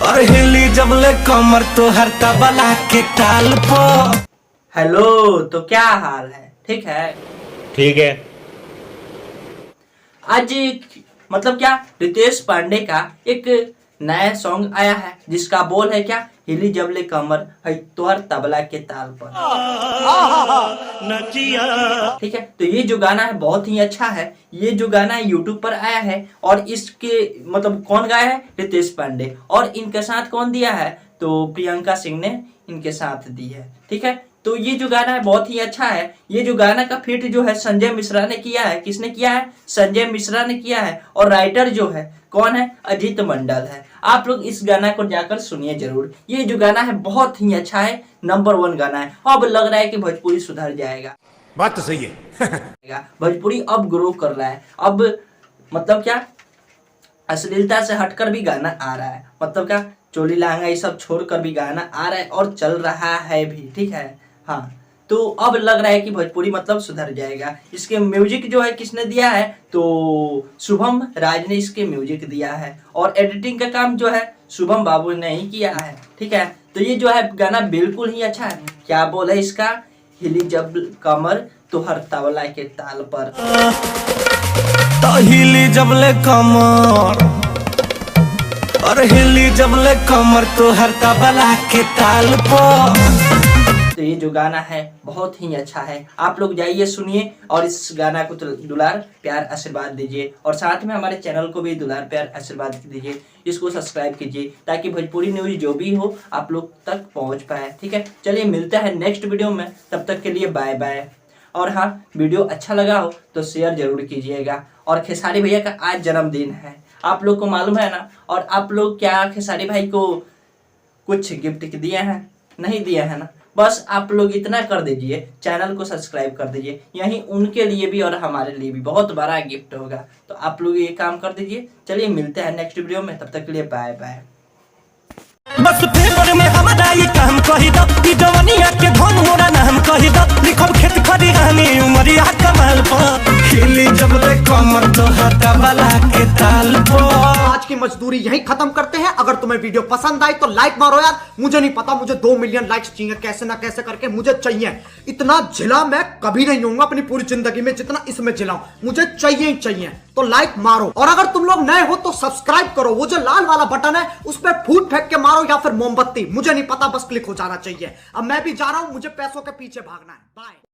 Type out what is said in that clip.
और हिली जबले कमर तो हर तबला के ताल पो। हेलो, तो क्या हाल है? ठीक है? ठीक है। आज मतलब क्या, रितेश पांडे का एक नया सॉन्ग आया है जिसका बोल है क्या, हिली जबले कमर है तोहर तबला के ताल पर। ठीक है, तो ये जो गाना है बहुत ही अच्छा है। ये जो गाना है यूट्यूब पर आया है और इसके मतलब कौन गाया है? रितेश पांडे। और इनके साथ कौन दिया है? तो प्रियंका सिंह ने इनके साथ दी है। ठीक है, तो ये जो गाना है बहुत ही अच्छा है। ये जो गाना का फिट जो है संजय मिश्रा ने किया है। किसने किया है? संजय मिश्रा ने किया है। और राइटर जो है कौन है? अजीत मंडल है। आप लोग इस गाना को जाकर सुनिए जरूर। ये जो गाना है बहुत ही अच्छा है, नंबर 1 गाना है। अब लग रहा है कि भोजपुरी सुधर जाएगा। बात तो सही है। भोजपुरी अब ग्रो कर रहा है। अब मतलब क्या, अश्लीलता से हटकर भी गाना आ रहा है। मतलब क्या, चोली लहंगा ये सब छोड़कर भी गाना आ रहा है और चल रहा है भी। ठीक है, हाँ, तो अब लग रहा है कि भोजपुरी मतलब सुधर जाएगा। इसके म्यूजिक जो है किसने दिया है? तो शुभम राज ने इसके म्यूजिक दिया है। और एडिटिंग का काम जो है शुभम बाबू ने ही किया है। ठीक है, तो ये जो है गाना बिल्कुल ही अच्छा है। क्या बोल है इसका? हिली जब कमर तो हर तबला के ताल पर। तो हिली जबले कमर और हिली जबले कमर तो हर तबला के ताल पो। तो ये जो गाना है बहुत ही अच्छा है। आप लोग जाइए सुनिए और इस गाना को दुलार प्यार आशीर्वाद दीजिए। और साथ में हमारे चैनल को भी दुलार प्यार आशीर्वाद दीजिए। इसको सब्सक्राइब कीजिए ताकि भोजपुरी न्यूज जो भी हो आप लोग तक पहुंच पाए। ठीक है, चलिए मिलते हैं नेक्स्ट वीडियो में। तब तक के लिए बाय बाय। और हाँ, वीडियो अच्छा लगा हो तो शेयर जरूर कीजिएगा। और खेसारी भैया का आज जन्मदिन है, आप लोग को मालूम है ना। और आप लोग क्या खेसारी भाई को कुछ गिफ्ट दिए हैं? नहीं दिए हैं ना। बस आप लोग इतना कर दीजिए, चैनल को सब्सक्राइब कर दीजिए। यही उनके लिए भी और हमारे लिए भी बहुत बड़ा गिफ्ट होगा। तो आप लोग ये काम कर दीजिए। चलिए मिलते हैं नेक्स्ट वीडियो में। तब तक के लिए बाय बाय। बस पेपर में हमारा ये काम कही दो, ई जवानिया के धन मोरा नाम कही दो। लिखब खेत खरिहानी उमरिया कमाल पर। हिली जबले कमर तो हर तबला के ताल पो। आज की मजदूरी यहीं खत्म करते हैं। अगर तुम्हें वीडियो पसंद आई तो लाइक मारो यार। मुझे नहीं पता, मुझे 2 मिलियन लाइक्स चाहिए, कैसे ना कैसे करके मुझे चाहिए। इतना झिला मैं कभी नहीं होऊंगा अपनी पूरी जिंदगी में जितना इसमें झिलाऊं। मुझे चाहिए ही चाहिए। तो लाइक मारो। और अगर तुम लोग नए हो तो सब्सक्राइब करो। वो जो लाल वाला बटन है उस पर फूट फेंक के मारो या फिर मोमबत्ती, मुझे नहीं पता, बस क्लिक हो जाना चाहिए। अब मैं भी जा रहा हूं, मुझे पैसों के पीछे भागना है। बाय।